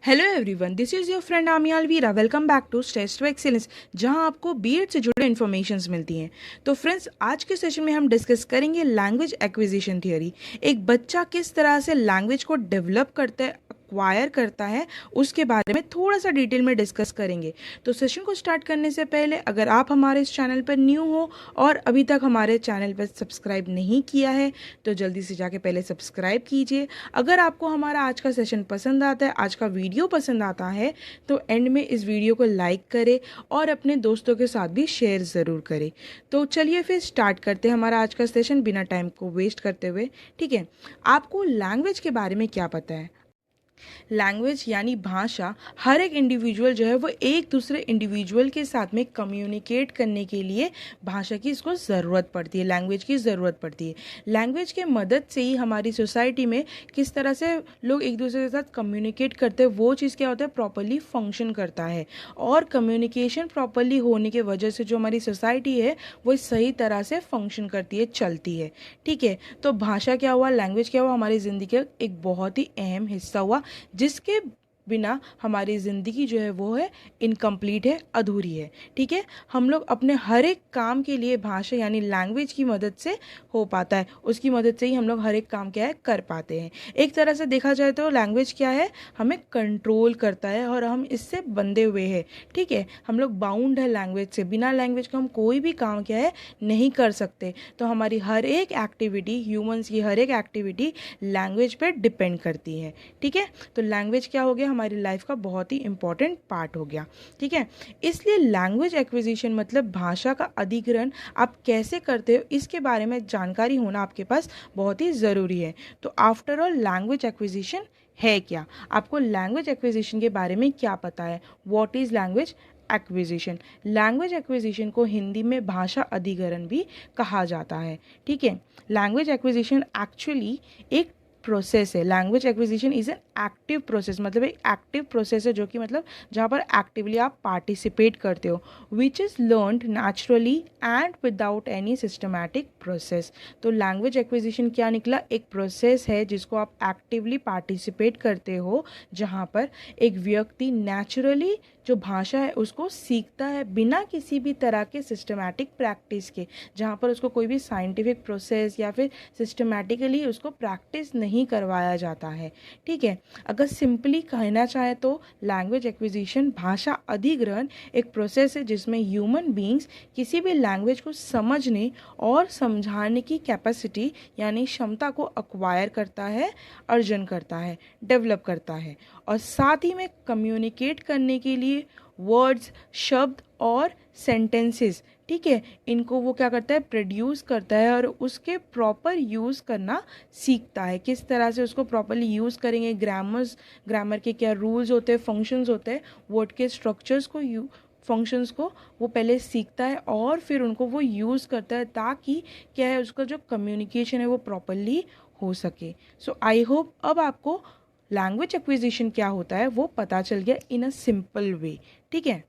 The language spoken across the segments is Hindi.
Hello everyone, this is your friend Amiyal Veera. Welcome back to stage to excellence, जहां आपको बीएड से जुड़े इन्फॉर्मेशंस मिलती हैं। तो फ्रेंड्स, आज के सेशन में हम डिस्कस करेंगे लैंग्वेज एक्विजिशन थियोरी। एक बच्चा किस तरह से लैंग्वेज को डेवलप करता है, एक्वायर करता है, उसके बारे में थोड़ा सा डिटेल में डिस्कस करेंगे। तो सेशन को स्टार्ट करने से पहले अगर आप हमारे इस चैनल पर न्यू हो और अभी तक हमारे चैनल पर सब्सक्राइब नहीं किया है तो जल्दी से जाके पहले सब्सक्राइब कीजिए। अगर आपको हमारा आज का सेशन पसंद आता है, आज का वीडियो पसंद आता है, तो एंड में इस वीडियो को लाइक करें और अपने दोस्तों के साथ भी शेयर ज़रूर करें। तो चलिए फिर स्टार्ट करते हैं हमारा आज का सेशन बिना टाइम को वेस्ट करते हुए। ठीक है, आपको लैंग्वेज के बारे में क्या पता है? लैंग्वेज यानी भाषा, हर एक इंडिविजुअल जो है वो एक दूसरे इंडिविजुअल के साथ में कम्युनिकेट करने के लिए भाषा की इसको ज़रूरत पड़ती है, लैंग्वेज की ज़रूरत पड़ती है। लैंग्वेज के मदद से ही हमारी सोसाइटी में किस तरह से लोग एक दूसरे के साथ कम्युनिकेट करते हैं, वो चीज़ क्या होता है, प्रॉपरली फंक्शन करता है। और कम्युनिकेशन प्रॉपरली होने की वजह से जो हमारी सोसाइटी है वो सही तरह से फंक्शन करती है, चलती है। ठीक है, तो भाषा क्या हुआ, लैंग्वेज क्या हुआ, हमारी ज़िंदगी का एक बहुत ही अहम हिस्सा हुआ, जिसके बिना हमारी ज़िंदगी जो है वो है इनकम्प्लीट है, अधूरी है। ठीक है, हम लोग अपने हर एक काम के लिए भाषा यानी लैंग्वेज की मदद से हो पाता है, उसकी मदद से ही हम लोग हर एक काम क्या है कर पाते हैं। एक तरह से देखा जाए तो लैंग्वेज क्या है, हमें कंट्रोल करता है और हम इससे बंधे हुए हैं। ठीक है, हम लोग बाउंड है लैंग्वेज से, बिना लैंग्वेज का हम कोई भी काम क्या है नहीं कर सकते। तो हमारी हर एक एक्टिविटी, ह्यूमंस की हर एक एक्टिविटी लैंग्वेज पर डिपेंड करती है। ठीक है, तो लैंग्वेज क्या हो गया, हमारी लाइफ का बहुत ही इंपॉर्टेंट पार्ट हो गया। ठीक है, इसलिए लैंग्वेज एक्विजिशन मतलब भाषा का अधिग्रहण आप कैसे करते हो, इसके बारे में जानकारी होना आपके पास बहुत ही ज़रूरी है। तो आफ्टर ऑल लैंग्वेज एक्विजिशन है क्या, आपको लैंग्वेज एक्विजिशन के बारे में क्या पता है? What is language acquisition? Language acquisition को हिंदी में भाषा अधिग्रहण भी कहा जाता है। ठीक है, लैंग्वेज एक्विजिशन एक्चुअली एक प्रोसेस है। Language acquisition is an active process, मतलब एक एक्टिव प्रोसेस है जो कि मतलब जहाँ पर एक्टिवली आप पार्टिसिपेट करते हो, which is learned naturally and without any systematic process. तो लैंग्वेज एक्विजिशन क्या निकला, एक प्रोसेस है जिसको आप एक्टिवली पार्टिसिपेट करते हो, जहाँ पर एक व्यक्ति नेचुरली जो भाषा है उसको सीखता है बिना किसी भी तरह के सिस्टमैटिक प्रैक्टिस के, जहाँ पर उसको कोई भी साइंटिफिक प्रोसेस या फिर सिस्टमैटिकली उसको प्रैक्टिस नहीं करवाया जाता है। ठीक है, अगर सिंपली कहना चाहे तो लैंग्वेज एक्विजिशन, भाषा अधिग्रहण एक प्रोसेस है जिसमें ह्यूमन बींग्स किसी भी लैंग्वेज को समझने और समझाने की कैपेसिटी यानी क्षमता को एक्वायर करता है, अर्जन करता है, डेवलप करता है, और साथ ही में कम्युनिकेट करने के लिए वर्ड्स, शब्द और सेंटेंसेस, ठीक है, इनको वो क्या करता है, प्रोड्यूस करता है और उसके प्रॉपर यूज़ करना सीखता है। किस तरह से उसको प्रॉपरली यूज़ करेंगे, ग्रामर के क्या रूल्स होते हैं, फंक्शंस होते हैं, वर्ड के स्ट्रक्चर्स को फंक्शंस को वो पहले सीखता है और फिर उनको वो यूज़ करता है, ताकि क्या है, उसका जो कम्युनिकेशन है वो प्रॉपरली हो सके। सो आई होप अब आपको लैंग्वेज एक्विजिशन क्या होता है वो पता चल गया इन अ सिंपल वे। ठीक है,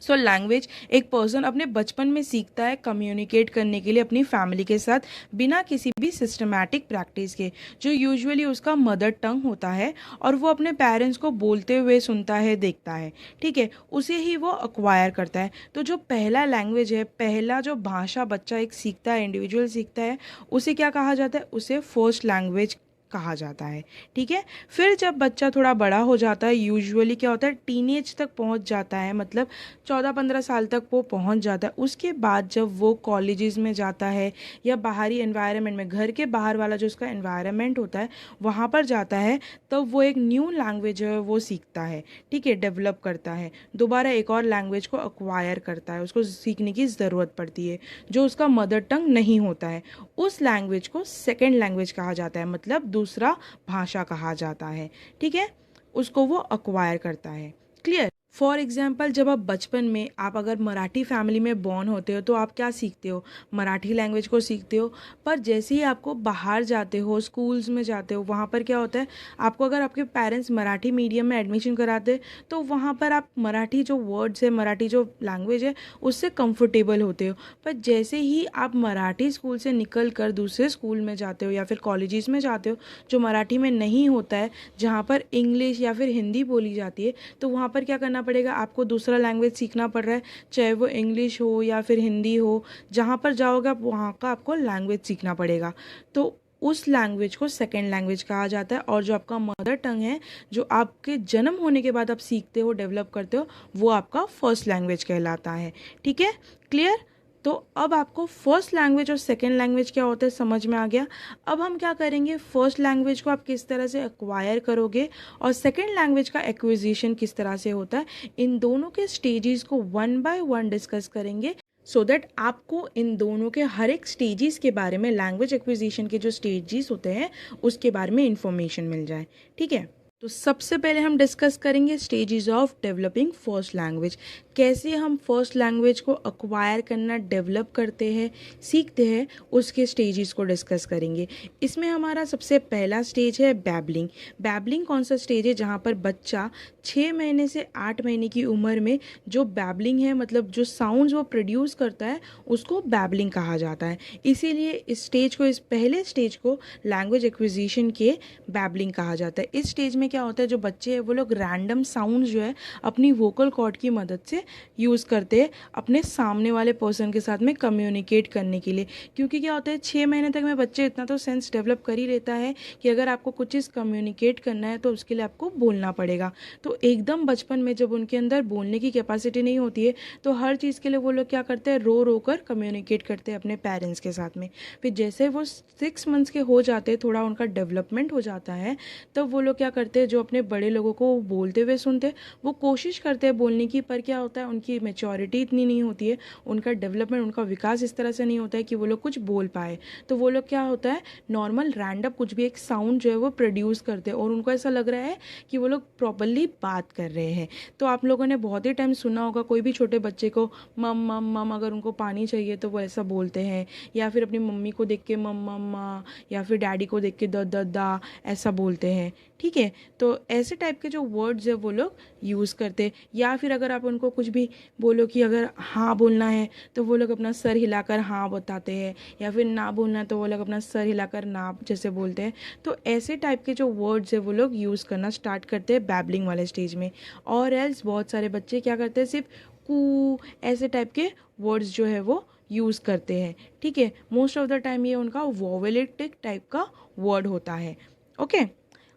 सो लैंग्वेज एक पर्सन अपने बचपन में सीखता है कम्युनिकेट करने के लिए अपनी फैमिली के साथ बिना किसी भी सिस्टमैटिक प्रैक्टिस के, जो यूजुअली उसका मदर टंग होता है और वो अपने पेरेंट्स को बोलते हुए सुनता है, देखता है। ठीक है, उसे ही वो एक्वायर करता है। तो जो पहला लैंग्वेज है, पहला जो भाषा बच्चा एक सीखता है, इंडिविजुअल सीखता है, उसे क्या कहा जाता है, उसे फर्स्ट लैंग्वेज कहा जाता है। ठीक है, फिर जब बच्चा थोड़ा बड़ा हो जाता है, यूजुअली क्या होता है, टीनेज तक पहुंच जाता है, मतलब 14-15 साल तक वो पहुंच जाता है। उसके बाद जब वो कॉलेजेस में जाता है या बाहरी एनवायरनमेंट में, घर के बाहर वाला जो उसका एनवायरनमेंट होता है वहाँ पर जाता है, तब वो एक न्यू लैंग्वेज है वो सीखता है। ठीक है, डेवलप करता है, दोबारा एक और लैंग्वेज को एक्वायर करता है, उसको सीखने की ज़रूरत पड़ती है जो उसका मदर टंग नहीं होता है। उस लैंग्वेज को सेकेंड लैंग्वेज कहा जाता है, मतलब दूसरा भाषा कहा जाता है। ठीक है, उसको वो एक्वायर करता है। क्लियर? फॉर एग्ज़ाम्पल जब आप बचपन में आप अगर मराठी फैमिली में बॉर्न होते हो तो आप क्या सीखते हो, मराठी लैंग्वेज को सीखते हो। पर जैसे ही आपको बाहर जाते हो, स्कूल्स में जाते हो, वहाँ पर क्या होता है, आपको अगर आपके पेरेंट्स मराठी मीडियम में एडमिशन कराते हैं तो वहाँ पर आप मराठी जो वर्ड्स है, मराठी जो लैंग्वेज है, उससे कंफर्टेबल होते हो। पर जैसे ही आप मराठी स्कूल से निकल कर दूसरे स्कूल में जाते हो या फिर कॉलेजेस में जाते हो जो मराठी में नहीं होता है, जहाँ पर इंग्लिश या फिर हिंदी बोली जाती है, तो वहाँ पर क्या करना पड़ेगा, आपको दूसरा लैंग्वेज सीखना पड़ रहा है, चाहे वो इंग्लिश हो या फिर हिंदी हो। जहाँ पर जाओगे आप वहाँ का आपको लैंग्वेज सीखना पड़ेगा। तो उस लैंग्वेज को सेकेंड लैंग्वेज कहा जाता है। और जो आपका मदर टंग है, जो आपके जन्म होने के बाद आप सीखते हो, डेवलप करते हो, वो आपका फर्स्ट लैंग्वेज कहलाता है। ठीक है, क्लियर। तो अब आपको फर्स्ट लैंग्वेज और सेकेंड लैंग्वेज क्या होता है समझ में आ गया। अब हम क्या करेंगे, फर्स्ट लैंग्वेज को आप किस तरह से एक्वायर करोगे और सेकेंड लैंग्वेज का एक्विजिशन किस तरह से होता है, इन दोनों के स्टेजेस को वन बाय वन डिस्कस करेंगे, सो दैट आपको इन दोनों के हर एक स्टेजेस के बारे में, लैंग्वेज एक्विजिशन के जो स्टेजेस होते हैं उसके बारे में इंफॉर्मेशन मिल जाए। ठीक है, तो सबसे पहले हम डिस्कस करेंगे stages of developing first language. कैसे हम फर्स्ट लैंग्वेज को अक्वायर करना, डेवलप करते हैं, सीखते हैं, उसके स्टेजेस को डिस्कस करेंगे। इसमें हमारा सबसे पहला स्टेज है बैबलिंग। बैबलिंग कौन सा स्टेज है, जहाँ पर बच्चा 6 महीने से 8 महीने की उम्र में जो बैबलिंग है, मतलब जो साउंड्स वो प्रोड्यूस करता है, उसको बैबलिंग कहा जाता है। इसीलिए इस स्टेज को, इस पहले स्टेज को लैंग्वेज एक्विजिशन के बैबलिंग कहा जाता है। इस स्टेज में क्या होता है, जो बच्चे हैं वो लोग रैंडम साउंड्स जो है अपनी वोकल कॉर्ड की मदद से यूज़ करते हैं अपने सामने वाले पर्सन के साथ में कम्युनिकेट करने के लिए। क्योंकि क्या होता है, 6 महीने तक में बच्चे इतना तो सेंस डेवलप कर ही लेता है कि अगर आपको कुछ चीज़ कम्युनिकेट करना है तो उसके लिए आपको बोलना पड़ेगा। तो एकदम बचपन में जब उनके अंदर बोलने की कैपेसिटी नहीं होती है तो हर चीज़ के लिए वो लोग क्या करते हैं, रो रो कर कम्युनिकेट करते हैं अपने पेरेंट्स के साथ में। फिर जैसे वो 6 मंथ्स के हो जाते हैं, थोड़ा उनका डेवलपमेंट हो जाता है, तब वो लोग क्या करते हैं, जो अपने बड़े लोगों को बोलते हुए सुनते हैं वो कोशिश करते हैं बोलने की, पर क्या होता है, उनकी मैच्योरिटी इतनी नहीं होती है, उनका डेवलपमेंट, उनका विकास इस तरह से नहीं होता है कि वो लोग कुछ बोल पाए। तो वो लोग क्या होता है, नॉर्मल रैंडम कुछ भी एक साउंड जो है वो प्रोड्यूस करते हैं और उनको ऐसा लग रहा है कि वो लोग प्रॉपरली बात कर रहे हैं। तो आप लोगों ने बहुत ही टाइम सुना होगा, कोई भी छोटे बच्चे को मम मम मम, अगर उनको पानी चाहिए तो वो ऐसा बोलते हैं, या फिर अपनी मम्मी को देख के मम मम्मा, या फिर डैडी को देख के द द दा, ऐसा बोलते हैं। ठीक है, तो ऐसे टाइप के जो वर्ड्स है वो लोग यूज़ करते। या फिर अगर आप उनको कुछ भी बोलो कि अगर हाँ बोलना है तो वो लोग अपना सर हिलाकर हाँ बताते हैं, या फिर ना बोलना है तो वो लोग अपना सर हिलाकर ना जैसे बोलते हैं। तो ऐसे टाइप के जो वर्ड्स है वो लोग यूज़ करना स्टार्ट करते हैं बैबलिंग वाले स्टेज में। और एल्स बहुत सारे बच्चे क्या करते हैं, सिर्फ कू ऐसे टाइप के वर्ड्स जो है वो यूज़ करते हैं। ठीक है, मोस्ट ऑफ द टाइम ये उनका वोवेलेटिक टाइप का वर्ड होता है। ओके,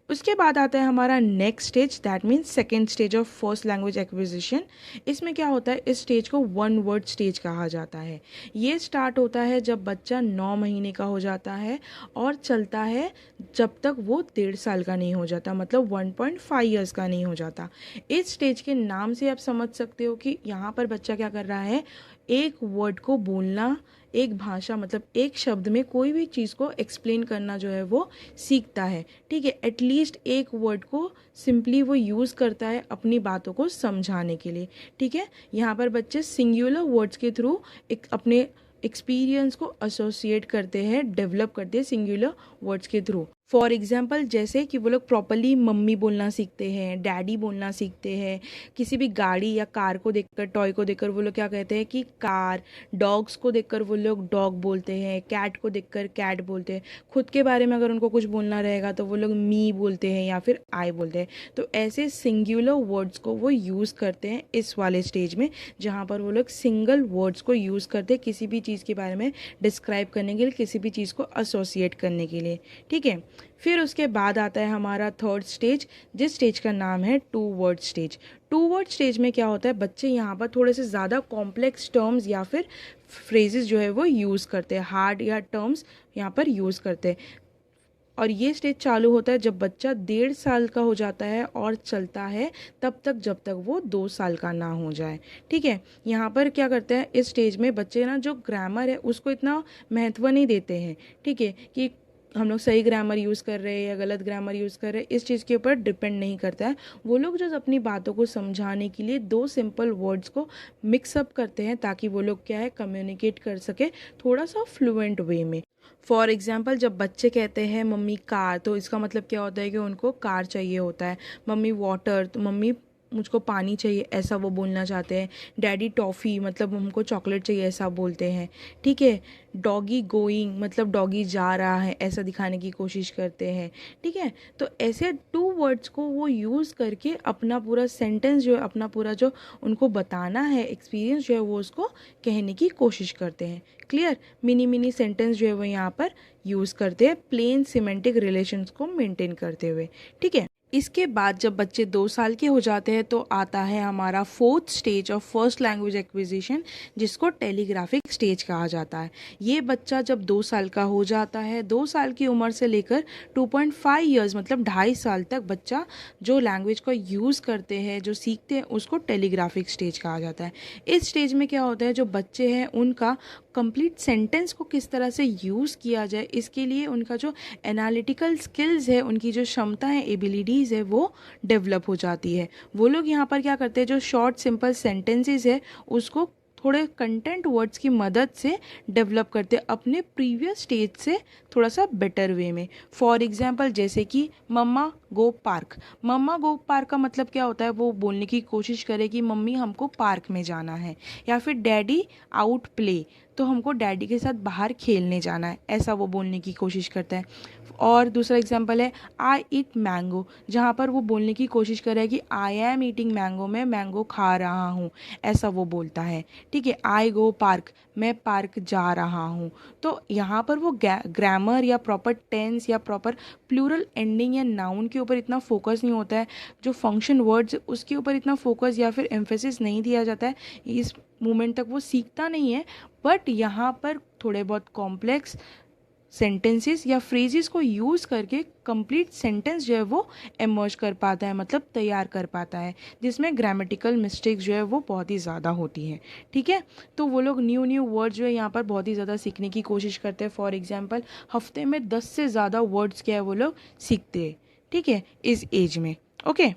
उसके बाद आता है हमारा next stage, that means second stage of first language acquisition. इसमें क्या होता है, इस स्टेज को वन वर्ड स्टेज कहा जाता है। ये स्टार्ट होता है जब बच्चा 9 महीने का हो जाता है और चलता है जब तक वो 1.5 साल का नहीं हो जाता, मतलब 1.5 ईयर्स का नहीं हो जाता। इस स्टेज के नाम से आप समझ सकते हो कि यहाँ पर बच्चा क्या कर रहा है, एक वर्ड को बोलना, एक भाषा मतलब एक शब्द में कोई भी चीज़ को एक्सप्लेन करना जो है वो सीखता है। ठीक है, एटलीस्ट एक वर्ड को सिंपली वो यूज़ करता है अपनी बातों को समझाने के लिए। ठीक है, यहाँ पर बच्चे सिंगुलर वर्ड्स के थ्रू एक अपने एक्सपीरियंस को एसोसिएट करते हैं, डेवलप करते हैं सिंगुलर वर्ड्स के थ्रू। फॉर एग्जाम्पल जैसे कि वो लोग प्रॉपरली मम्मी बोलना सीखते हैं, डैडी बोलना सीखते हैं। किसी भी गाड़ी या कार को देखकर, टॉय को देखकर वो लोग क्या कहते हैं कि कार। डॉग्स को देखकर वो लोग डॉग बोलते हैं, कैट को देखकर कैट बोलते हैं। खुद के बारे में अगर उनको कुछ बोलना रहेगा तो वो लोग मी बोलते हैं या फिर आई बोलते हैं। तो ऐसे सिंगुलर वर्ड्स को वो यूज़ करते हैं इस वाले स्टेज में, जहाँ पर वो लोग सिंगल वर्ड्स को यूज़ करते हैं किसी भी चीज़ के बारे में डिस्क्राइब करने के लिए, किसी भी चीज़ को एसोसिएट करने के लिए। ठीक है, फिर उसके बाद आता है हमारा थर्ड स्टेज, जिस स्टेज का नाम है two word stage. Two word stage में क्या होता है, बच्चे यहाँ पर थोड़े से ज़्यादा कॉम्प्लेक्स टर्म्स या फिर फ्रेजेस जो है वो यूज़ करते हैं, हार्ड या टर्म्स यहाँ पर यूज़ करते हैं। और ये स्टेज चालू होता है जब बच्चा 1.5 साल का हो जाता है और चलता है तब तक, जब तक वो 2 साल का ना हो जाए। ठीक है, यहाँ पर क्या करते हैं, इस स्टेज में बच्चे ना जो ग्रामर है उसको इतना महत्व नहीं देते हैं। ठीक है, कि हम लोग सही ग्रामर यूज़ कर रहे हैं या गलत ग्रामर यूज़ कर रहे हैं, इस चीज़ के ऊपर डिपेंड नहीं करता है। वो लोग जो अपनी बातों को समझाने के लिए दो सिंपल वर्ड्स को मिक्सअप करते हैं ताकि वो लोग क्या है कम्युनिकेट कर सके थोड़ा सा फ्लुएंट वे में। फॉर एग्जाम्पल जब बच्चे कहते हैं मम्मी कार, तो इसका मतलब क्या होता है कि उनको कार चाहिए होता है। मम्मी वाटर, तो मम्मी मुझको पानी चाहिए, ऐसा वो बोलना चाहते हैं। डैडी टॉफ़ी, मतलब हमको चॉकलेट चाहिए, ऐसा बोलते हैं। ठीक है। डॉगी गोइंग, मतलब डॉगी जा रहा है, ऐसा दिखाने की कोशिश करते हैं। ठीक है। तो ऐसे टू वर्ड्स को वो यूज़ करके अपना पूरा सेंटेंस जो है, अपना पूरा जो उनको बताना है एक्सपीरियंस जो है, वो उसको कहने की कोशिश करते हैं। क्लियर। मिनी मिनी सेंटेंस जो है वो यहाँ पर यूज़ करते हैं प्लेन सिमेंटिक रिलेशंस को मेंटेन करते हुए। ठीक है। इसके बाद जब बच्चे 2 साल के हो जाते हैं तो आता है हमारा fourth stage of first language acquisition, जिसको टेलीग्राफिक स्टेज कहा जाता है। ये बच्चा जब 2 साल का हो जाता है, 2 साल की उम्र से लेकर 2.5 ईयर्स मतलब 2.5 साल तक बच्चा जो लैंग्वेज को यूज़ करते हैं, जो सीखते हैं, उसको टेलीग्राफिक स्टेज कहा जाता है। इस स्टेज में क्या होता है, जो बच्चे हैं उनका कंप्लीट सेंटेंस को किस तरह से यूज़ किया जाए, इसके लिए उनका जो एनालिटिकल स्किल्स है, उनकी जो क्षमता है, एबिलिटीज़ है, वो डेवलप हो जाती है। वो लोग यहाँ पर क्या करते हैं, जो शॉर्ट सिंपल सेंटेंसेस है उसको थोड़े कंटेंट वर्ड्स की मदद से डेवलप करते हैं अपने प्रीवियस स्टेज से थोड़ा सा बेटर वे में। फॉर एग्जांपल जैसे कि मम्मा गो पार्क। मम्मा गो पार्क का मतलब क्या होता है, वो बोलने की कोशिश करे कि मम्मी हमको पार्क में जाना है। या फिर डैडी आउट प्ले, तो हमको डैडी के साथ बाहर खेलने जाना है, ऐसा वो बोलने की कोशिश करता है। और दूसरा एग्जांपल है आई ईट मैंगो, जहाँ पर वो बोलने की कोशिश कर रहा है कि आई एम ईटिंग मैंगो, मैं मैंगो खा रहा हूँ, ऐसा वो बोलता है। ठीक है। आई गो पार्क, मैं पार्क जा रहा हूँ। तो यहाँ पर वो ग्रामर या प्रॉपर टेंस या प्रॉपर प्लूरल एंडिंग या नाउन के ऊपर इतना फोकस नहीं होता है, जो फंक्शन वर्ड्स उसके ऊपर इतना फोकस या फिर एम्फेसिस नहीं दिया जाता है। इस मोमेंट तक वो सीखता नहीं है, बट यहाँ पर थोड़े बहुत कॉम्प्लेक्स सेंटेंसेस या फ्रेजेस को यूज़ करके कंप्लीट सेंटेंस जो है वो एमर्ज कर पाता है, मतलब तैयार कर पाता है, जिसमें ग्रामेटिकल मिस्टेक्स जो है वो बहुत ही ज़्यादा होती हैं। ठीक है। तो वो लोग न्यू वर्ड्स जो है यहाँ पर बहुत ही ज़्यादा सीखने की कोशिश करते हैं। फॉर एग्जांपल हफ्ते में 10 से ज़्यादा वर्ड्स क्या है वो लोग सीखते हैं। ठीक है, इस एज में। ओके।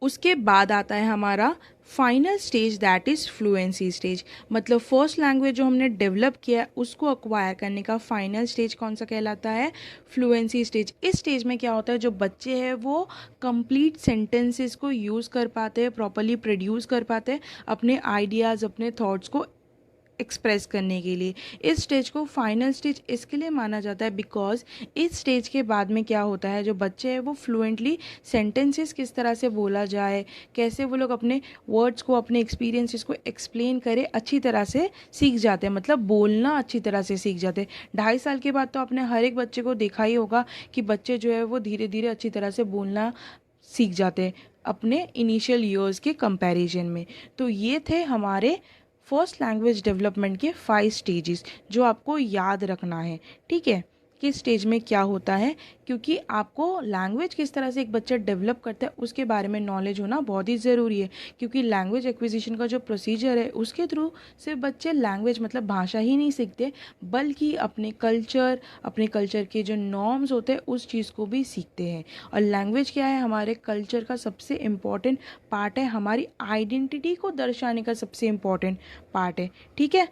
उसके बाद आता है हमारा final stage, that is fluency stage. मतलब फर्स्ट लैंग्वेज जो हमने डेवलप किया है उसको अक्वायर करने का फाइनल स्टेज कौन सा कहलाता है, फ्लुएंसी स्टेज। इस स्टेज में क्या होता है, जो बच्चे हैं वो कंप्लीट सेंटेंसेस को यूज़ कर पाते हैं, प्रॉपरली प्रोड्यूस कर पाते हैं अपने आइडियाज़, अपने थॉट्स को एक्सप्रेस करने के लिए। इस स्टेज को फाइनल स्टेज इसके लिए माना जाता है बिकॉज इस स्टेज के बाद में क्या होता है, जो बच्चे हैं वो फ्लुएंटली सेंटेंसेस किस तरह से बोला जाए, कैसे वो लोग अपने वर्ड्स को, अपने एक्सपीरियंसेस को एक्सप्लेन करें, अच्छी तरह से सीख जाते हैं, मतलब बोलना अच्छी तरह से सीख जाते हैं। 2.5 साल के बाद तो आपने हर एक बच्चे को देखा ही होगा कि बच्चे जो है वो धीरे धीरे अच्छी तरह से बोलना सीख जाते हैं अपने इनिशियल ईयर्स के कंपैरिजन में। तो ये थे हमारे फर्स्ट लैंग्वेज डेवलपमेंट के 5 स्टेजेस जो आपको याद रखना है। ठीक है, किस स्टेज में क्या होता है, क्योंकि आपको लैंग्वेज किस तरह से एक बच्चा डेवलप करता है उसके बारे में नॉलेज होना बहुत ही ज़रूरी है। क्योंकि लैंग्वेज एक्विजिशन का जो प्रोसीजर है उसके थ्रू सिर्फ बच्चे लैंग्वेज मतलब भाषा ही नहीं सीखते, बल्कि अपने कल्चर के जो नॉर्म्स होते हैं उस चीज़ को भी सीखते हैं। और लैंग्वेज क्या है, हमारे कल्चर का सबसे इम्पॉर्टेंट पार्ट है, हमारी आइडेंटिटी को दर्शाने का सबसे इम्पॉर्टेंट पार्ट है। ठीक है।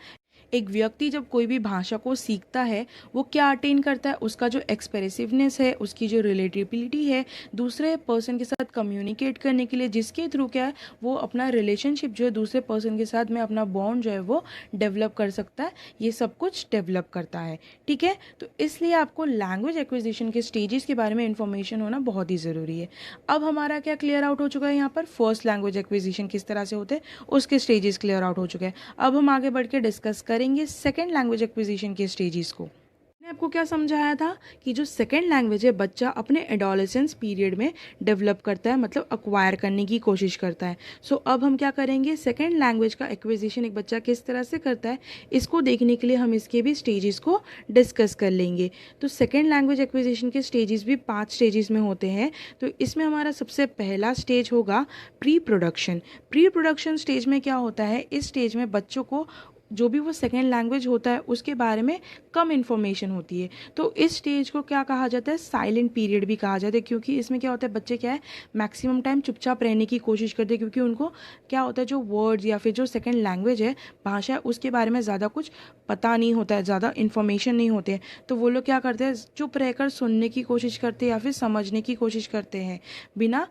एक व्यक्ति जब कोई भी भाषा को सीखता है वो क्या अटेन करता है, उसका जो एक्सप्रेसिवनेस है, उसकी जो रिलेटेबिलिटी है दूसरे पर्सन के साथ कम्युनिकेट करने के लिए, जिसके थ्रू क्या है वो अपना रिलेशनशिप जो है दूसरे पर्सन के साथ में अपना बॉन्ड जो है वो डेवलप कर सकता है, ये सब कुछ डेवलप करता है। ठीक है। तो इसलिए आपको लैंग्वेज एक्विजिशन के स्टेजेस के बारे में इंफॉर्मेशन होना बहुत ही ज़रूरी है। अब हमारा क्या क्लियर आउट हो चुका है, यहाँ पर फर्स्ट लैंग्वेज एक्विजिशन किस तरह से होते हैं उसके स्टेजेस क्लियर आउट हो चुके हैं। अब हम आगे बढ़ के डिस्कस करेंगे सेकेंड लैंग्वेज एक्विजिशन के स्टेजेस को। मैंने आपको क्या समझाया था कि जो सेकेंड लैंग्वेज है बच्चा अपने एडोलेसेंस पीरियड में डेवलप करता है, मतलब अक्वायर करने की कोशिश करता है। सो अब हम क्या करेंगे, सेकेंड लैंग्वेज का एक्विजिशन एक बच्चा किस तरह से करता है इसको देखने के लिए हम इसके भी स्टेजेस को डिस्कस कर लेंगे। तो सेकेंड लैंग्वेज एक्विजिशन के स्टेजेस भी 5 स्टेजेस में होते हैं। तो इसमें हमारा सबसे पहला स्टेज होगा pre production. Pre production stage में क्या होता है, इस स्टेज में बच्चों को जो भी वो सेकेंड लैंग्वेज होता है उसके बारे में कम इन्फॉर्मेशन होती है। तो इस स्टेज को क्या कहा जाता है, साइलेंट पीरियड भी कहा जाता है, क्योंकि इसमें क्या होता है, बच्चे क्या है मैक्सिमम टाइम चुपचाप रहने की कोशिश करते हैं, क्योंकि उनको क्या होता है जो वर्ड्स या फिर जो सेकेंड लैंग्वेज है, भाषा है, उसके बारे में ज़्यादा कुछ पता नहीं होता है, ज़्यादा इन्फॉर्मेशन नहीं होते हैं। तो वो लोग क्या करते हैं, चुप रहकर सुनने की कोशिश करते हैं या फिर समझने की कोशिश करते हैं बिना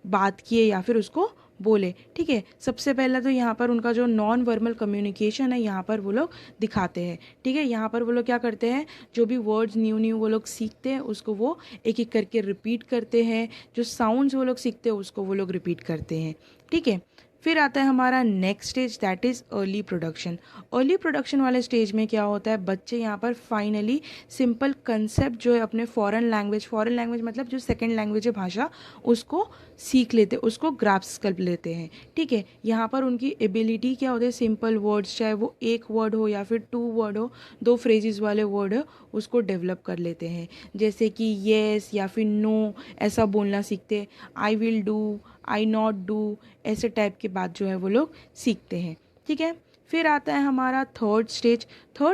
बात किए या फिर उसको बोले। ठीक है, सबसे पहले तो यहाँ पर उनका जो नॉन वर्बल कम्युनिकेशन है यहाँ पर वो लोग दिखाते हैं। ठीक है, यहाँ पर वो लोग क्या करते हैं, जो भी वर्ड्स न्यू न्यू वो लोग सीखते हैं उसको वो एक एक करके रिपीट करते हैं, जो साउंड्स वो लोग सीखते हैं उसको वो लोग रिपीट करते हैं। ठीक है, फिर आता है हमारा next stage, that is early production. Early production वाले स्टेज में क्या होता है, बच्चे यहाँ पर फाइनली सिंपल कंसेप्ट जो है अपने फॉरेन लैंग्वेज मतलब जो सेकंड लैंग्वेज है भाषा, उसको सीख लेते, उसको ग्रास्प कर लेते हैं। ठीक है, यहाँ पर उनकी एबिलिटी क्या होती है, सिंपल वर्ड्स, चाहे वो एक वर्ड हो या फिर टू वर्ड हो, दो फ्रेजेस वाले वर्ड हो, उसको डेवलप कर लेते हैं। जैसे कि येस या फिर नो ऐसा बोलना सीखते हैं, I will do, I not do, ऐसे टाइप की बात जो है वो लोग सीखते हैं। ठीक है, फिर आता है हमारा थर्ड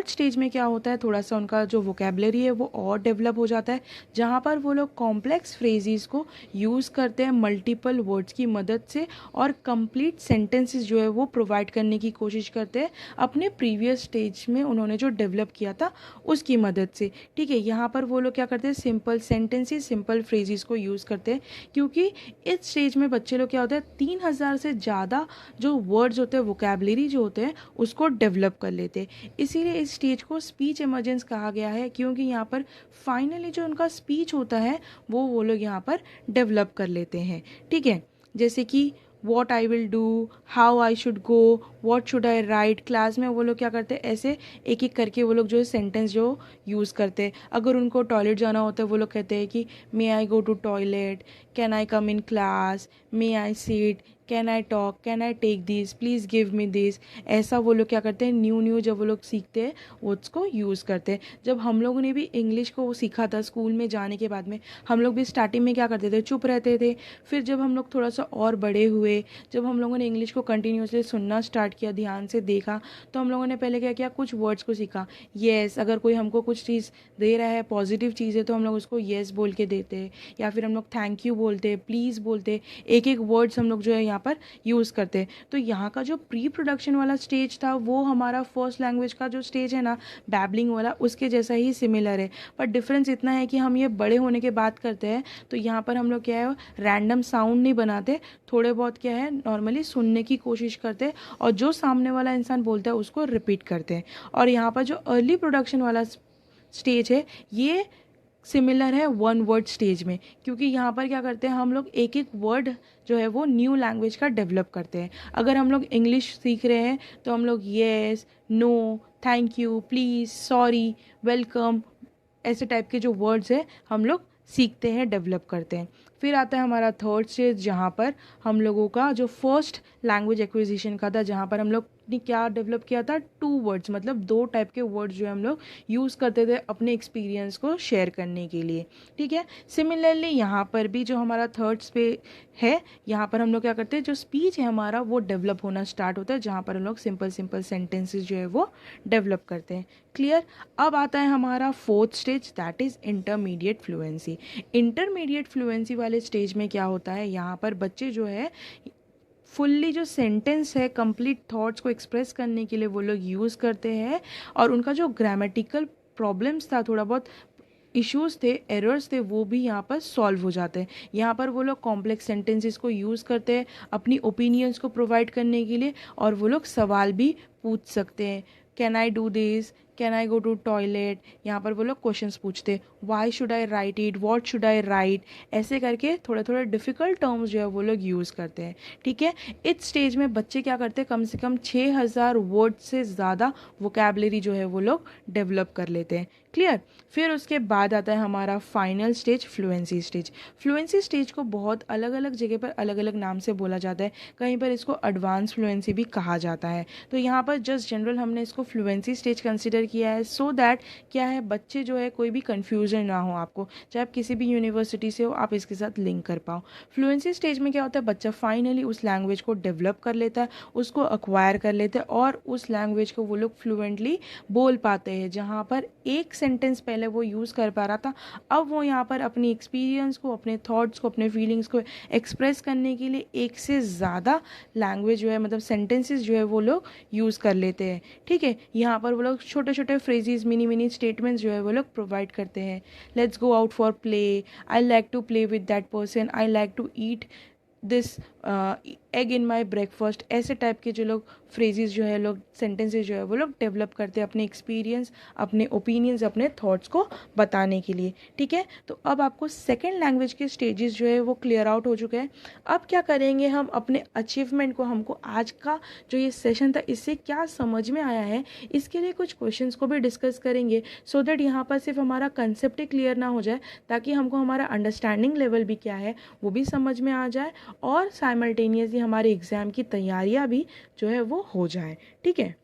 स्टेज में क्या होता है, थोड़ा सा उनका जो वोकेबलरी है वो और डेवलप हो जाता है, जहाँ पर वो लोग कॉम्प्लेक्स फ्रेजेस को यूज़ करते हैं मल्टीपल वर्ड्स की मदद से, और कंप्लीट सेंटेंसेस जो है वो प्रोवाइड करने की कोशिश करते हैं अपने प्रीवियस स्टेज में उन्होंने जो डेवलप किया था उसकी मदद से। ठीक है, यहाँ पर वो लोग क्या करते हैं, सिंपल सेंटेंसेस, सिंपल फ्रेजेस को यूज़ करते हैं, क्योंकि इस स्टेज में बच्चे लोग क्या होता है 3000 से ज़्यादा जो वर्ड्स होते हैं, वोकेबलरी जो होते हैं, उसको डेवलप कर लेते हैं। इसीलिए इस स्टेज को स्पीच इमर्जेंस कहा गया है, क्योंकि यहाँ पर फाइनली जो उनका स्पीच होता है वो लोग यहाँ पर डेवलप कर लेते हैं। ठीक है, जैसे कि what I will do, how I should go, what should I right, class में वो लोग क्या करते हैं, ऐसे एक एक करके वो लोग जो है सेंटेंस जो यूज़ करते हैं। अगर उनको टॉयलेट जाना होता है वो लोग कहते हैं कि may I go to toilet, can I come in class, may I seat, can I talk, can I take this, please give me this. ऐसा वो लोग क्या करते हैं, न्यू जब वो लोग सीखते हैं वो उसको यूज़ करते हैं। जब हम लोगों ने भी इंग्लिश को सीखा था स्कूल में जाने के बाद में, हम लोग भी स्टार्टिंग में क्या करते थे, चुप रहते थे। फिर जब हम लोग थोड़ा सा और बड़े हुए, जब हम लोगों ने इंग्लिश को कंटिन्यूसली सुनना स्टार्ट किया, ध्यान से देखा, तो हम लोगों ने पहले क्या किया, कुछ वर्ड्स को सीखा। येस, अगर कोई हमको कुछ चीज़ दे रहा है, पॉजिटिव चीज़ है, तो हम लोग उसको येस बोल के देते हैं, या फिर हम लोग थैंक यू बोलते हैं, प्लीज़ बोलते हैं, एक एक वर्ड्स हम लोग जो है यहाँ पर यूज़ करते हैं। तो यहाँ का जो प्री प्रोडक्शन वाला स्टेज था वो हमारा फर्स्ट लैंग्वेज का जो स्टेज है ना, बैबलिंग वाला, उसके जैसा ही सिमिलर है। पर डिफरेंस इतना है कि हम ये बड़े होने के बात करते हैं, तो यहाँ पर हम लोग क्या है, रैंडम साउंड नहीं बनाते, थोड़े बहुत क्या है नॉर्मली सुनने की कोशिश करते हैं, और जो सामने वाला इंसान बोलता है उसको रिपीट करते हैं। और यहाँ पर जो अर्ली प्रोडक्शन वाला स्टेज है ये सिमिलर है वन वर्ड स्टेज में, क्योंकि यहाँ पर क्या करते हैं हम लोग एक एक वर्ड जो है वो न्यू लैंग्वेज का डेवलप करते हैं। अगर हम लोग इंग्लिश सीख रहे हैं तो हम लोग yes, no, thank you, please, sorry, welcome, ऐसे टाइप के जो वर्ड्स हैं हम लोग सीखते हैं, डेवलप करते हैं। फिर आता है हमारा थर्ड स्टेज, जहाँ पर हम लोगों का जो फर्स्ट लैंग्वेज एक्विजिशन का था, जहाँ पर हम लोग ने क्या डेवलप किया था, टू वर्ड्स, मतलब दो टाइप के वर्ड्स जो हम लोग यूज़ करते थे अपने एक्सपीरियंस को शेयर करने के लिए। ठीक है, सिमिलरली यहाँ पर भी जो हमारा थर्ड स्पेस है, यहाँ पर हम लोग क्या करते हैं, जो स्पीच है हमारा वो डेवलप होना स्टार्ट होता है, जहाँ पर हम लोग सिंपल सेंटेंसेस जो है वो डेवलप करते हैं। क्लियर। अब आता है हमारा fourth stage, that is intermediate fluency. Intermediate fluency वाले स्टेज में क्या होता है, यहाँ पर बच्चे जो है फुल्ली जो सेंटेंस है कंप्लीट थॉट्स को एक्सप्रेस करने के लिए वो लोग यूज़ करते हैं, और उनका जो ग्रामेटिकल प्रॉब्लम्स था, थोड़ा बहुत इश्यूज़ थे, एरर्स थे, वो भी यहाँ पर सॉल्व हो जाते हैं। यहाँ पर वो लोग कॉम्प्लेक्स सेंटेंसेस को यूज़ करते हैं अपनी ओपिनियंस को प्रोवाइड करने के लिए, और वो लोग सवाल भी पूछ सकते हैं। Can I do this, can I go to toilet, यहाँ पर वो लोग क्वेश्चंस पूछते, why should I write it, what should I write, ऐसे करके थोड़े थोड़े डिफ़िकल्ट टर्म्स जो है वो लोग यूज़ करते हैं। ठीक है, इस स्टेज में बच्चे क्या करते हैं, कम से कम 6000 वर्ड से ज़्यादा वोकेबलरी जो है वो लोग डेवलप कर लेते हैं। क्लियर। फिर उसके बाद आता है हमारा final stage, fluency stage. Fluency stage को बहुत अलग अलग जगह पर अलग अलग नाम से बोला जाता है, कहीं पर इसको एडवांस फ्लुएंसी भी कहा जाता है। तो यहाँ पर जस्ट जनरल हमने इसको फ्लुएंसी स्टेज कंसिडर कंसिडर किया है सो दैट क्या है, बच्चे जो है कोई भी कन्फ्यूजन ना हो आपको, चाहे आप किसी भी यूनिवर्सिटी से हो, आप इसके साथ लिंक कर पाओ। फ्लुएंसी स्टेज में क्या होता है, बच्चा फाइनली उस लैंग्वेज को डेवलप कर लेता है, उसको अक्वायर कर लेता है और उस लैंग्वेज को वो लोग फ्लुएंटली बोल पाते हैं। जहाँ पर एक सेंटेंस पहले वो यूज़ कर पा रहा था, अब वो यहाँ पर अपनी एक्सपीरियंस को, अपने थॉट्स को, अपने फीलिंग्स को एक्सप्रेस करने के लिए एक से ज़्यादा लैंग्वेज जो है, मतलब सेंटेंसेस जो है वो लोग यूज़ कर लेते हैं। ठीक है, यहाँ पर वो लोग छोटे छोटे फ्रेजेस, मिनी मिनी स्टेटमेंट्स जो है वो लोग प्रोवाइड करते हैं। Let's go out for play, I like to play with that person, I like to eat this egg in my breakfast, ऐसे टाइप के जो लोग फ्रेजेस जो है, लोग सेंटेंसेस जो है वो लोग डेवलप करते हैं अपने एक्सपीरियंस, अपने ओपिनियंस, अपने थॉट्स को बताने के लिए। ठीक है, तो अब आपको सेकेंड लैंग्वेज के स्टेजेस जो है वो क्लियर आउट हो चुके हैं। अब क्या करेंगे हम, अपने अचीवमेंट को, हमको आज का जो ये सेशन था इससे क्या समझ में आया है, इसके लिए कुछ क्वेश्चंस को भी डिस्कस करेंगे सो दैट यहाँ पर सिर्फ हमारा कंसेप्ट ही क्लियर ना हो जाए, ताकि हमको हमारा अंडरस्टैंडिंग लेवल भी क्या है वो भी समझ में आ जाए और साइमल्टेनियसली हमारे एग्ज़ाम की तैयारियां भी जो है वो हो जाए। ठीक है,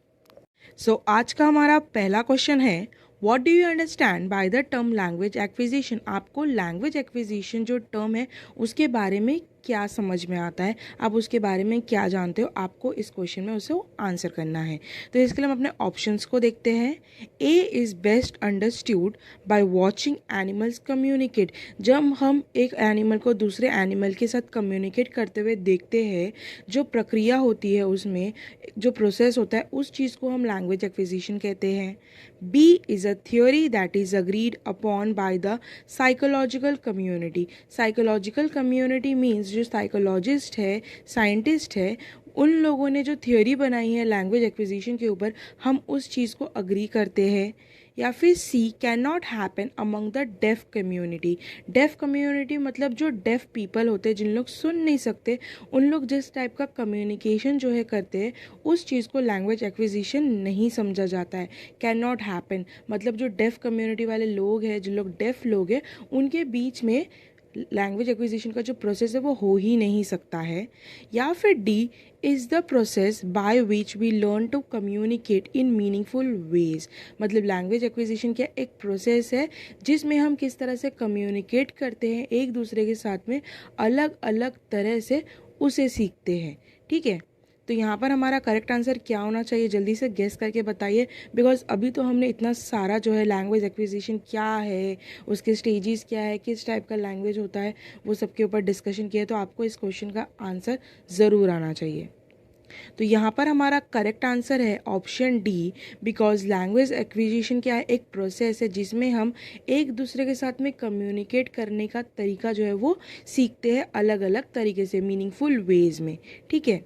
सो आज का हमारा पहला क्वेश्चन है, what do you understand by the term language acquisition. आपको लैंग्वेज एक्विजिशन जो टर्म है उसके बारे में क्या समझ में आता है, आप उसके बारे में क्या जानते हो, आपको इस क्वेश्चन में उसे आंसर करना है। तो इसके लिए हम अपने ऑप्शंस को देखते हैं। A is best understood by watching animals communicate. जब हम एक एनिमल को दूसरे एनिमल के साथ कम्युनिकेट करते हुए देखते हैं, जो प्रक्रिया होती है उसमें, जो प्रोसेस होता है, उस चीज़ को हम लैंग्वेज एक्विजिशन कहते हैं। B is a theory that is agreed upon by the psychological community. Psychological community means जो साइकोलॉजिस्ट है, साइंटिस्ट है, उन लोगों ने जो थियोरी बनाई है लैंग्वेज एक्विजिशन के ऊपर, हम उस चीज़ को अग्री करते हैं। या फिर C, can not happen among the deaf community. Deaf community मतलब जो डेफ पीपल होते हैं, जिन लोग सुन नहीं सकते, उन लोग जिस टाइप का कम्युनिकेशन जो है करते हैं, उस चीज़ को लैंग्वेज एक्विजिशन नहीं समझा जाता है। कैन नॉट हैपन मतलब जो डेफ कम्युनिटी वाले लोग हैं, जो लोग डेफ लोग हैं, उनके बीच में लैंग्वेज एक्विजिशन का जो प्रोसेस है वो हो ही नहीं सकता है। या फिर D is the process by which we learn to communicate in meaningful ways. मतलब लैंग्वेज एक्विजिशन क्या एक प्रोसेस है जिसमें हम किस तरह से कम्युनिकेट करते हैं एक दूसरे के साथ में, अलग अलग तरह से उसे सीखते हैं। ठीक है, तो यहाँ पर हमारा करेक्ट आंसर क्या होना चाहिए, जल्दी से गेस करके बताइए, बिकॉज अभी तो हमने इतना सारा जो है लैंग्वेज एक्विजिशन क्या है, उसके स्टेजेस क्या है, किस टाइप का लैंग्वेज होता है, वो सबके ऊपर डिस्कशन किया है। तो आपको इस क्वेश्चन का आंसर ज़रूर आना चाहिए। तो यहाँ पर हमारा करेक्ट आंसर है option D, because language acquisition क्या है एक प्रोसेस है जिसमें हम एक दूसरे के साथ में कम्युनिकेट करने का तरीका जो है वो सीखते हैं अलग अलग तरीके से, मीनिंगफुल वेज में। ठीक है,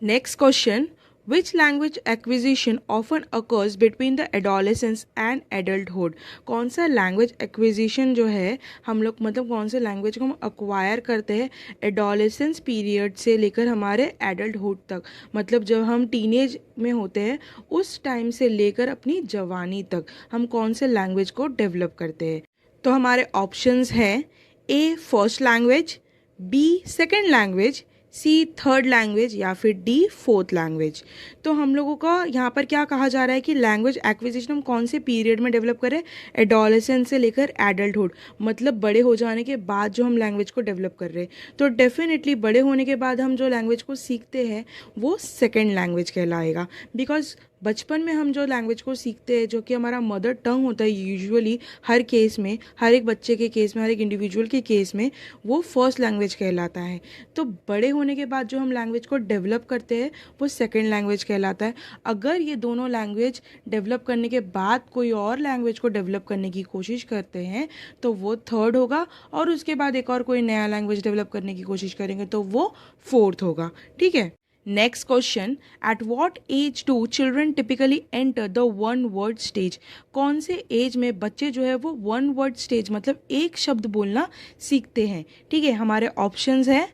next question, which language acquisition often occurs between the adolescence and adulthood. कौन सा लैंग्वेज एक्विजिशन जो है हम लोग, मतलब कौन से लैंग्वेज को हम अक्वायर करते हैं एडोलेसेंस पीरियड से लेकर हमारे एडल्टहुड तक, मतलब जब हम टीनेज में होते हैं उस टाइम से लेकर अपनी जवानी तक हम कौन से लैंग्वेज को डेवलप करते हैं। तो हमारे ऑप्शंस हैं, A first language, B second language, C third language, या फिर डी फोर्थ लैंग्वेज। तो हम लोगों का यहाँ पर क्या कहा जा रहा है कि लैंग्वेज एक्विजिशन हम कौन से पीरियड में डेवलप करें, एडोलेसेंस से लेकर एडल्टहुड, मतलब बड़े हो जाने के बाद जो हम लैंग्वेज को डेवलप कर रहे हैं। तो डेफिनेटली बड़े होने के बाद हम जो लैंग्वेज को सीखते हैं वो सेकेंड लैंग्वेज कहलाएगा, बिकॉज बचपन में हम जो लैंग्वेज को सीखते हैं, जो कि हमारा मदर टंग होता है यूजुअली हर केस में, हर एक बच्चे के केस में, हर एक इंडिविजुअल के केस में, वो फर्स्ट लैंग्वेज कहलाता है। तो बड़े होने के बाद जो हम लैंग्वेज को डेवलप करते हैं वो सेकेंड लैंग्वेज कहलाता है। अगर ये दोनों लैंग्वेज डेवलप करने के बाद कोई और लैंग्वेज को डेवलप करने की कोशिश करते हैं तो वो थर्ड होगा, और उसके बाद एक और कोई नया लैंग्वेज डेवलप करने की कोशिश करेंगे तो वो फोर्थ होगा। ठीक है, next question, at what age do children typically enter the one word stage. कौन से एज में बच्चे जो है वो वन वर्ड स्टेज मतलब एक शब्द बोलना सीखते हैं। ठीक है, हमारे ऑप्शंस हैं,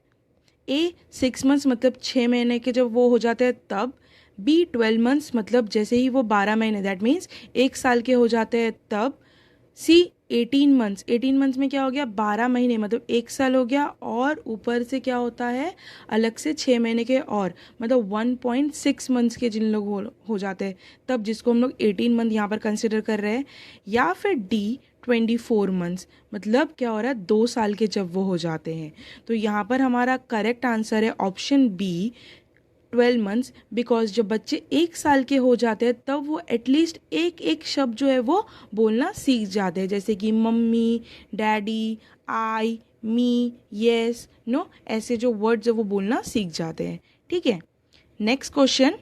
ए 6 मंथ्स मतलब 6 महीने के जब वो हो जाते हैं तब, बी 12 मंथ्स मतलब जैसे ही वो 12 महीने दैट मीन्स 1 साल के हो जाते हैं तब, सी 18 मंथ्स, 18 मंथ्स में क्या हो गया, 12 महीने, मतलब 1 साल हो गया, और ऊपर से क्या होता है अलग से 6 महीने के, और मतलब 1.6 मंथ्स के जिन लोग हो जाते हैं, तब जिसको हम लोग 18 मंथ यहाँ पर कंसिडर कर रहे हैं। या फिर डी 24 मंथ्स, मतलब क्या हो रहा है 2 साल के जब वो हो जाते हैं। तो यहाँ पर हमारा करेक्ट आंसर है ऑप्शन बी 12 मंथ्स, बिकॉज जब बच्चे 1 साल के हो जाते हैं तब वो एटलीस्ट एक एक शब्द जो है वो बोलना सीख जाते हैं, जैसे कि मम्मी, डैडी, आई, मी, यस, नो, ऐसे जो वर्ड्स है वो बोलना सीख जाते हैं। ठीक है, next question,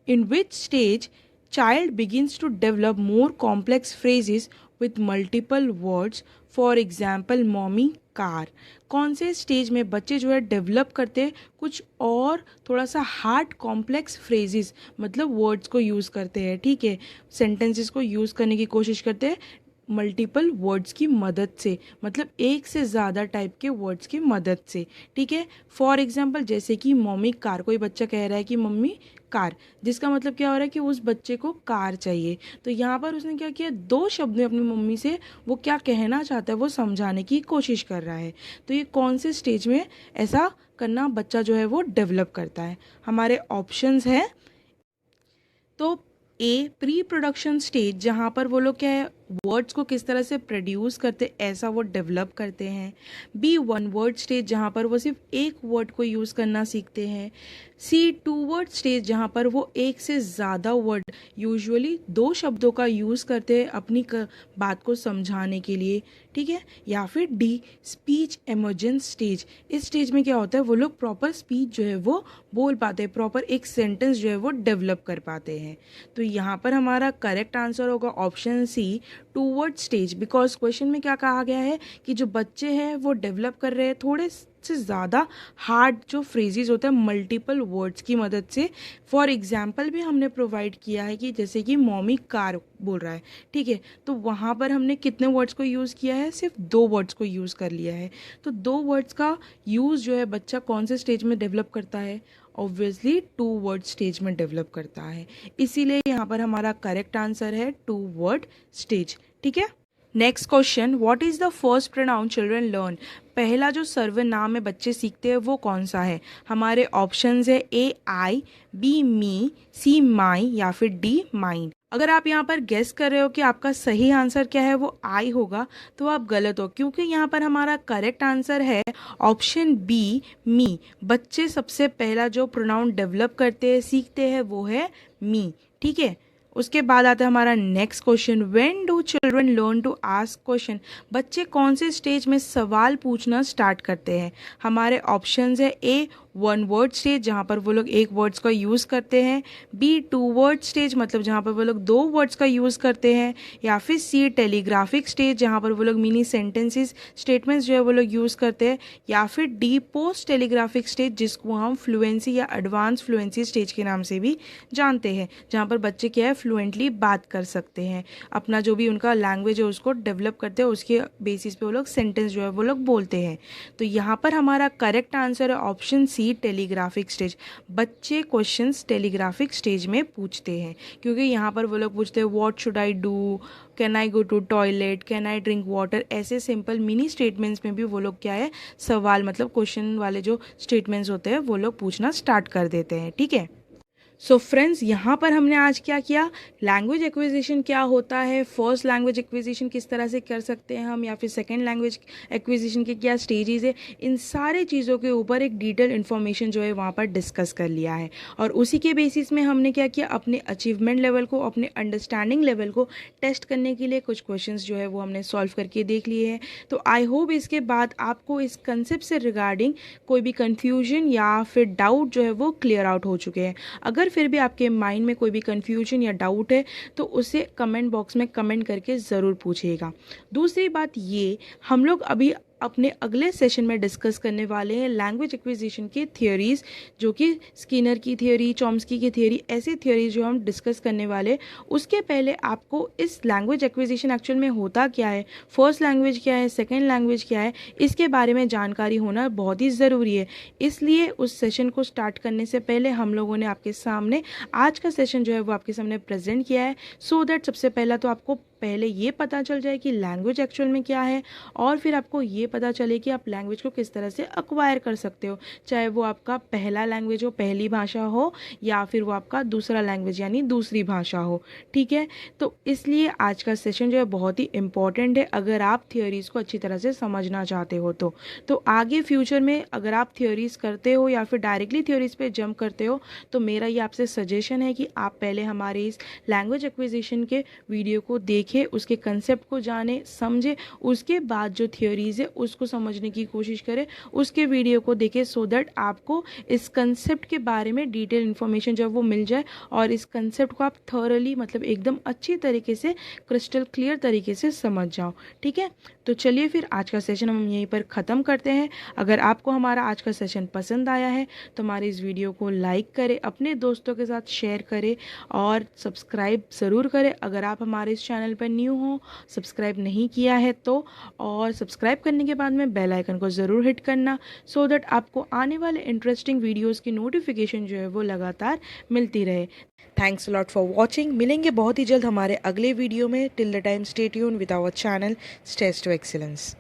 in which stage child begins to develop more complex phrases with multiple words, for example mommy, car। कौन से स्टेज में बच्चे जो है डेवलप करते हैं कुछ और थोड़ा सा हार्ड कॉम्प्लेक्स फ्रेजेस, मतलब वर्ड्स को यूज़ करते हैं, ठीक है, सेंटेंसेस को यूज़ करने की कोशिश करते हैं मल्टीपल वर्ड्स की मदद से, मतलब एक से ज़्यादा टाइप के वर्ड्स की मदद से। ठीक है, फॉर एग्जांपल जैसे कि मम्मी कार, कोई बच्चा कह रहा है कि मम्मी कार, जिसका मतलब क्या हो रहा है कि उस बच्चे को कार चाहिए। तो यहाँ पर उसने क्या किया, 2 शब्द में अपनी मम्मी से वो क्या कहना चाहता है वो समझाने की कोशिश कर रहा है। तो ये कौन से स्टेज में ऐसा करना बच्चा जो है वो डेवलप करता है? हमारे ऑप्शंस है, तो ए प्री प्रोडक्शन स्टेज, जहाँ पर वो लोग क्या है वर्ड्स को किस तरह से प्रोड्यूस करते ऐसा वो डेवलप करते हैं। बी वन वर्ड स्टेज, जहाँ पर वो सिर्फ एक वर्ड को यूज़ करना सीखते हैं। सी 2 वर्ड स्टेज, जहाँ पर वो एक से ज़्यादा वर्ड, यूजुअली 2 शब्दों का यूज़ करते हैं अपनी बात को समझाने के लिए। ठीक है, या फिर डी स्पीच एमर्जेंस स्टेज, इस स्टेज में क्या होता है वो लोग प्रॉपर स्पीच जो है वो बोल पाते हैं, प्रॉपर एक सेंटेंस जो है वो डेवलप कर पाते हैं। तो यहाँ पर हमारा करेक्ट आंसर होगा option C 2 word stage, because question में क्या कहा गया है कि जो बच्चे हैं वो डेवलप कर रहे हैं थोड़े से ज़्यादा हार्ड जो फ्रेजेस होते हैं मल्टीपल वर्ड्स की मदद से। फॉर एग्जाम्पल भी हमने प्रोवाइड किया है कि जैसे कि मॉमी कार बोल रहा है, ठीक है, तो वहाँ पर हमने कितने वर्ड्स को यूज़ किया है, सिर्फ 2 वर्ड्स को यूज़ कर लिया है। तो 2 वर्ड्स का यूज़ जो है बच्चा कौन से स्टेज में डेवलप करता है, ऑब्वियसली 2 वर्ड स्टेज में डेवलप करता है, इसीलिए यहाँ पर हमारा करेक्ट आंसर है 2 वर्ड स्टेज। ठीक है, next question, what is the first pronoun children learn, पहला जो सर्वनाम में बच्चे सीखते हैं वो कौन सा है? हमारे ऑप्शंस है ए आई, बी मी, सी माई, या फिर डी माइंड। अगर आप यहाँ पर गेस कर रहे हो कि आपका सही आंसर क्या है वो आई होगा, तो आप गलत हो, क्योंकि यहाँ पर हमारा करेक्ट आंसर है ऑप्शन बी मी। बच्चे सबसे पहला जो प्रोनाउन डेवलप करते हैं सीखते हैं वो है मी। ठीक है, उसके बाद आता है हमारा next question, when do children learn to ask question, बच्चे कौन से स्टेज में सवाल पूछना स्टार्ट करते हैं? हमारे ऑप्शंस है ए 1 वर्ड स्टेज, जहाँ पर वो लोग 1 वर्ड्स का यूज़ करते हैं। बी 2 वर्ड स्टेज, मतलब जहाँ पर वो लोग 2 वर्ड्स का यूज़ करते हैं। या फिर सी टेलीग्राफिक स्टेज, जहाँ पर वो लोग मिनी सेंटेंसेस स्टेटमेंट्स जो है वो लोग यूज़ करते हैं। या फिर डी पोस्ट टेलीग्राफिक स्टेज, जिसको हम फ्लुएंसी या एडवांस फ्लुएंसी स्टेज के नाम से भी जानते हैं, जहाँ पर बच्चे क्या है फ्लुएंटली बात कर सकते हैं, अपना जो भी उनका लैंग्वेज है उसको डेवलप करते हैं, उसके बेसिस पे वो लोग सेंटेंस जो है वो लोग बोलते हैं। तो यहाँ पर हमारा करेक्ट आंसर है ऑप्शन सी टेलीग्राफिक स्टेज, बच्चे क्वेश्चंस टेलीग्राफिक स्टेज में पूछते हैं, क्योंकि यहाँ पर वो लोग पूछते हैं what should I do, can I go to toilet, can I drink water, ऐसे सिंपल मिनी स्टेटमेंट्स में भी वो लोग क्या है सवाल, मतलब क्वेश्चन वाले जो स्टेटमेंट्स होते हैं वो लोग पूछना स्टार्ट कर देते हैं। ठीक है, सो फ्रेंड्स, यहाँ पर हमने आज क्या किया, लैंग्वेज एक्विजिशन क्या होता है, फर्स्ट लैंग्वेज एक्विजिशन किस तरह से कर सकते हैं हम, या फिर सेकंड लैंग्वेज एक्विजिशन के क्या स्टेजेस है, इन सारे चीज़ों के ऊपर एक डिटेल इन्फॉर्मेशन जो है वहाँ पर डिस्कस कर लिया है। और उसी के बेसिस में हमने क्या किया, अपने अचीवमेंट लेवल को, अपने अंडरस्टैंडिंग लेवल को टेस्ट करने के लिए कुछ क्वेश्चंस जो है वो हमने सॉल्व करके देख लिए हैं। तो आई होप इसके बाद आपको इस कंसेप्ट से रिगार्डिंग कोई भी कन्फ्यूजन या फिर डाउट जो है वो क्लियर आउट हो चुके हैं। अगर फिर भी आपके माइंड में कोई भी कन्फ्यूजन या डाउट है तो उसे कमेंट बॉक्स में कमेंट करके ज़रूर पूछिएगा। दूसरी बात ये, हम लोग अभी अपने अगले सेशन में डिस्कस करने वाले हैं लैंग्वेज एक्विजिशन की थियोरीज, जो कि स्किनर की थियोरी, चॉम्स्की की थियोरी, ऐसी थियोरीज जो हम डिस्कस करने वाले। उसके पहले आपको इस लैंग्वेज एक्विजिशन एक्चुअल में होता क्या है, फर्स्ट लैंग्वेज क्या है, सेकेंड लैंग्वेज क्या है, इसके बारे में जानकारी होना बहुत ही ज़रूरी है। इसलिए उस सेशन को स्टार्ट करने से पहले हम लोगों ने आपके सामने आज का सेशन जो है वो आपके सामने प्रेजेंट किया है, सो दैट सबसे पहला तो आपको पहले ये पता चल जाए कि लैंग्वेज एक्चुअल में क्या है, और फिर आपको ये पता चले कि आप लैंग्वेज को किस तरह से अक्वायर कर सकते हो, चाहे वो आपका पहला लैंग्वेज हो, पहली भाषा हो, या फिर वो आपका दूसरा लैंग्वेज यानी दूसरी भाषा हो। ठीक है, तो इसलिए आज का सेशन जो है बहुत ही इम्पॉर्टेंट है अगर आप थियोरीज़ को अच्छी तरह से समझना चाहते हो तो आगे फ्यूचर में अगर आप थियोरीज़ करते हो या फिर डायरेक्टली थियोरीज़ पे जंप करते हो, तो मेरा ये आपसे सजेशन है कि आप पहले हमारे इस लैंग्वेज एक्विजिशन के वीडियो को देखें, उसके कंसेप्ट को जाने समझे, उसके बाद जो थियोरीज़ है उसको समझने की कोशिश करें, उसके वीडियो को देखें, सो दैट आपको इस कंसेप्ट के बारे में डिटेल इन्फॉर्मेशन जब वो मिल जाए और इस कंसेप्ट को आप थॉरली मतलब एकदम अच्छी तरीके से क्रिस्टल क्लियर तरीके से समझ जाओ। ठीक है, तो चलिए फिर आज का सेशन हम यहीं पर ख़त्म करते हैं। अगर आपको हमारा आज का सेशन पसंद आया है तो हमारे इस वीडियो को लाइक करें, अपने दोस्तों के साथ शेयर करें और सब्सक्राइब ज़रूर करें अगर आप हमारे इस चैनल पर न्यू हो, सब्सक्राइब नहीं किया है तो। और सब्सक्राइब करने के बाद में बेल आइकन को ज़रूर हिट करना, सो दैट आपको आने वाले इंटरेस्टिंग वीडियोज़ की नोटिफिकेशन जो है वो लगातार मिलती रहे। Thanks lot for watching. मिलेंगे बहुत ही जल्द हमारे अगले वीडियो में। Till the time stay tune with our channel stage to excellence.